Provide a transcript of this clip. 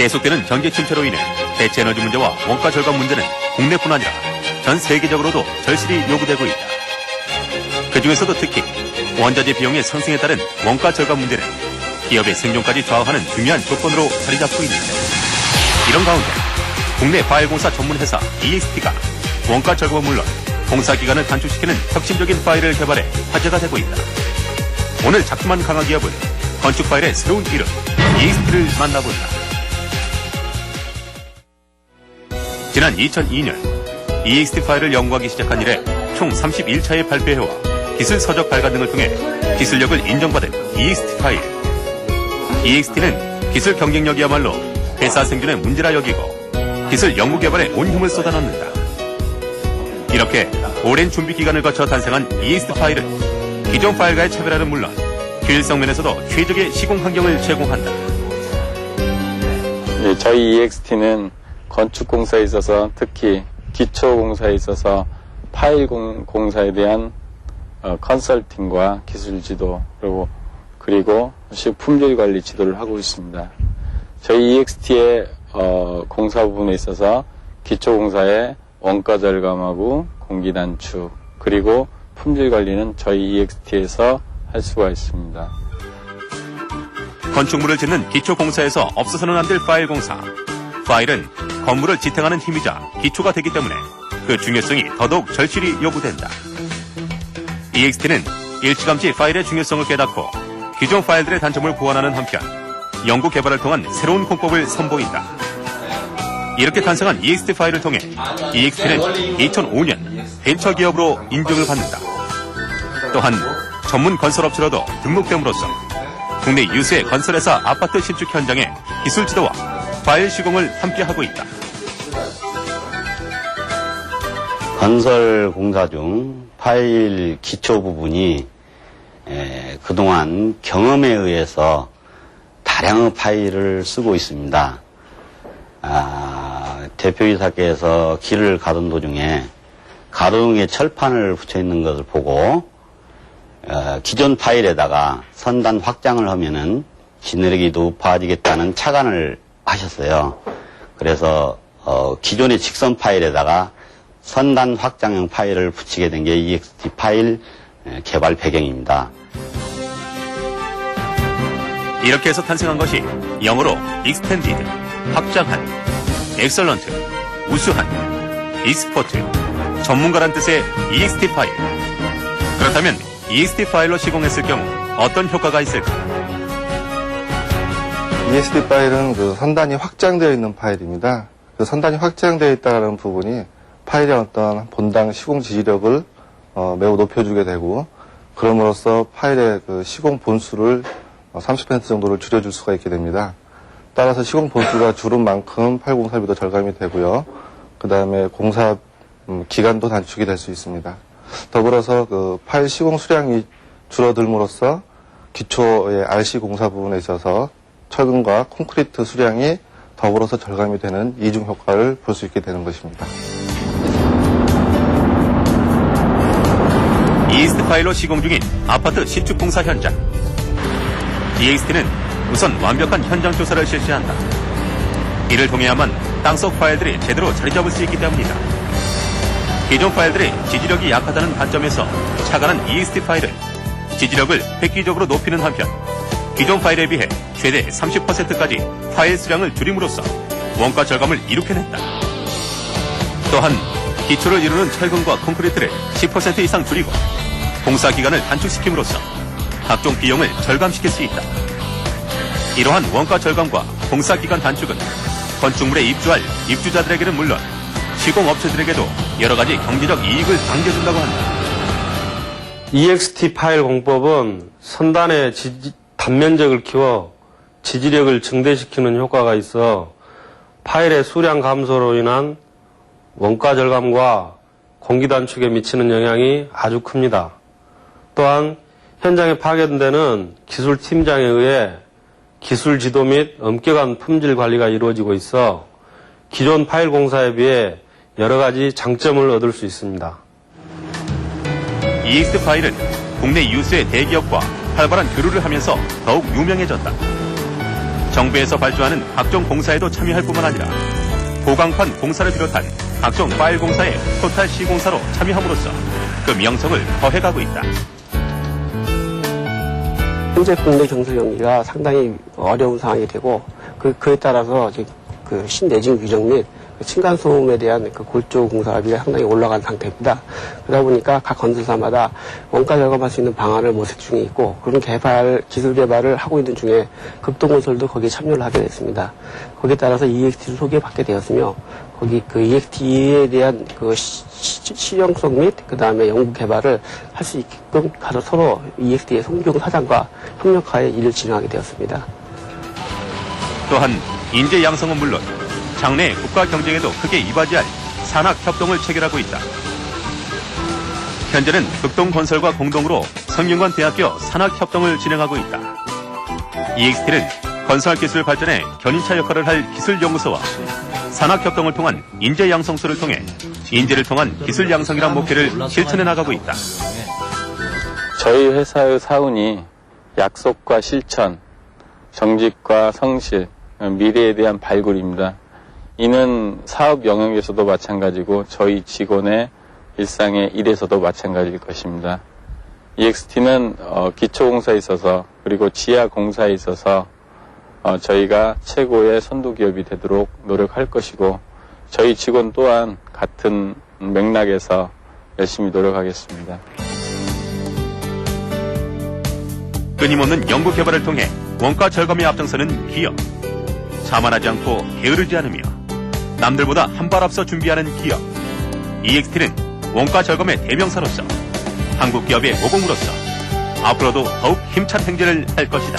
계속되는 경제 침체로 인해 대체 에너지 문제와 원가 절감 문제는 국내뿐 아니라 전 세계적으로도 절실히 요구되고 있다. 그중에서도 특히 원자재 비용의 상승에 따른 원가 절감 문제는 기업의 생존까지 좌우하는 중요한 조건으로 자리 잡고 있는데, 이런 가운데 국내 파일공사 전문회사 EXT가 원가 절감은 물론 공사 기간을 단축시키는 혁신적인 파일을 개발해 화제가 되고 있다. 오늘 작품한 강화 기업은 건축 파일의 새로운 이름 EXT를 만나본다. 지난 2002년 EXT 파일을 연구하기 시작한 이래 총 31차의 발표회와 기술 서적 발간 등을 통해 기술력을 인정받은 EXT 파일. EXT는 기술 경쟁력이야말로 회사 생존의 문제라 여기고 기술 연구 개발에 온 힘을 쏟아넣는다. 이렇게 오랜 준비 기간을 거쳐 탄생한 EXT 파일은 기존 파일과의 차별화는 물론 효율성 면에서도 최적의 시공 환경을 제공한다. 네, 저희 EXT는 건축공사에 있어서 특히 기초공사에 있어서 파일 공사에 대한 컨설팅과 기술 지도 그리고 품질 관리 지도를 하고 있습니다. 저희 EXT의 공사 부분에 있어서 기초공사의 원가 절감하고 공기 단축 그리고 품질 관리는 저희 EXT에서 할 수가 있습니다. 건축물을 짓는 기초공사에서 없어서는 안 될 파일 공사. 파일은 건물을 지탱하는 힘이자 기초가 되기 때문에 그 중요성이 더더욱 절실히 요구된다. EXT는 일찌감치 파일의 중요성을 깨닫고 기존 파일들의 단점을 보완하는 한편 연구 개발을 통한 새로운 공법을 선보인다. 이렇게 탄생한 EXT 파일을 통해 EXT는 2005년 벤처기업으로 인정을 받는다. 또한 전문 건설업체로도 등록됨으로써 국내 유수의 건설회사 아파트 신축 현장의 기술 지도와 파일 시공을 함께하고 있다. 건설 공사 중 파일 기초 부분이 그동안 경험에 의해서 다량의 파일을 쓰고 있습니다. 대표이사께서 길을 가던 도중에 가로등에 철판을 붙여 있는 것을 보고 기존 파일에다가 선단 확장을 하면은 지느러기 높아지겠다는 착안을 하셨어요. 그래서 기존의 직선 파일에다가 선단 확장형 파일을 붙이게 된 게 EXT 파일 개발 배경입니다. 이렇게 해서 탄생한 것이 영어로 Expanded, 확장한, Excellent, 우수한, Expert, 전문가란 뜻의 EXT 파일. 그렇다면 EXT 파일로 시공했을 경우 어떤 효과가 있을까? EXT 파일은 그 선단이 확장되어 있는 파일입니다. 그 선단이 확장되어 있다는 부분이 파일의 어떤 본당 시공 지지력을 매우 높여주게 되고, 그럼으로써 파일의 그 시공 본수를 30% 정도를 줄여줄 수가 있게 됩니다. 따라서 시공 본수가 줄은 만큼 파일 공사비도 절감이 되고요. 그 다음에 공사 기간도 단축이 될 수 있습니다. 더불어서 그 파일 시공 수량이 줄어들므로써 기초의 RC 공사 부분에 있어서 철근과 콘크리트 수량이 더불어서 절감이 되는 이중 효과를 볼 수 있게 되는 것입니다. EXT 파일로 시공 중인 아파트 신축 공사 현장. EXT는 우선 완벽한 현장 조사를 실시한다. 이를 통해야만 땅속 파일들이 제대로 자리 잡을 수 있기 때문이다. 기존 파일들이 지지력이 약하다는 관점에서 착안한 EXT 파일은 지지력을 획기적으로 높이는 한편 기존 파일에 비해 최대 30%까지 파일 수량을 줄임으로써 원가 절감을 이룩해냈다. 또한 기초를 이루는 철근과 콘크리트를 10% 이상 줄이고 공사 기간을 단축시킴으로써 각종 비용을 절감시킬 수 있다. 이러한 원가 절감과 공사 기간 단축은 건축물에 입주할 입주자들에게는 물론 시공업체들에게도 여러 가지 경제적 이익을 안겨준다고 한다. EXT 파일 공법은 선단의 단면적을 키워 지지력을 증대시키는 효과가 있어 파일의 수량 감소로 인한 원가 절감과 공기 단축에 미치는 영향이 아주 큽니다. 또한 현장에 파견되는 기술팀장에 의해 기술 지도 및 엄격한 품질 관리가 이루어지고 있어 기존 파일 공사에 비해 여러 가지 장점을 얻을 수 있습니다. EXT 파일은 국내 유수의 대기업과 활발한 교류를 하면서 더욱 유명해졌다. 정부에서 발주하는 각종 공사에도 참여할 뿐만 아니라 고강판 공사를 비롯한 각종 파일 공사에 토탈 시공사로 참여함으로써 그 명성을 더해가고 있다. 현재 국내 경수 경기가 상당히 어려운 상황이 되고 그에 따라서 이제 그 신내진 규정 및 층간소음에 대한 그 골조 공사비 상당히 올라간 상태입니다. 그러다 보니까 각 건설사마다 원가 절감할 수 있는 방안을 모색 중에 있고 그런 기술 개발을 하고 있는 중에 급동건설도 거기에 참여를 하게 됐습니다. 거기에 따라서 EXT를 소개받게 되었으며 거기 그 EXT에 대한 그 실용성 및 그 다음에 연구 개발을 할 수 있게끔 가서 서로 EXT의 송기용 사장과 협력하여 일을 진행하게 되었습니다. 또한 인재 양성은 물론 장래 국가 경쟁에도 크게 이바지할 산학협동을 체결하고 있다. 현재는 극동건설과 공동으로 성균관대학교 산학협동을 진행하고 있다. EXT는 건설기술 발전에 견인차 역할을 할 기술연구소와 산학협동을 통한 인재 양성소를 통해 인재를 통한 기술 양성이란 목표를 실천해 나가고 있다. 저희 회사의 사운이 약속과 실천, 정직과 성실, 미래에 대한 발굴입니다. 이는 사업 영역에서도 마찬가지고 저희 직원의 일상의 일에서도 마찬가지일 것입니다. EXT는 기초공사에 있어서 그리고 지하공사에 있어서 저희가 최고의 선도기업이 되도록 노력할 것이고 저희 직원 또한 같은 맥락에서 열심히 노력하겠습니다. 끊임없는 연구 개발을 통해 원가 절감에 앞장서는 기업. 자만하지 않고 게으르지 않으며 남들보다 한 발 앞서 준비하는 기업. EXT는 원가 절감의 대명사로서 한국 기업의 모공으로서 앞으로도 더욱 힘찬 행진을 할 것이다.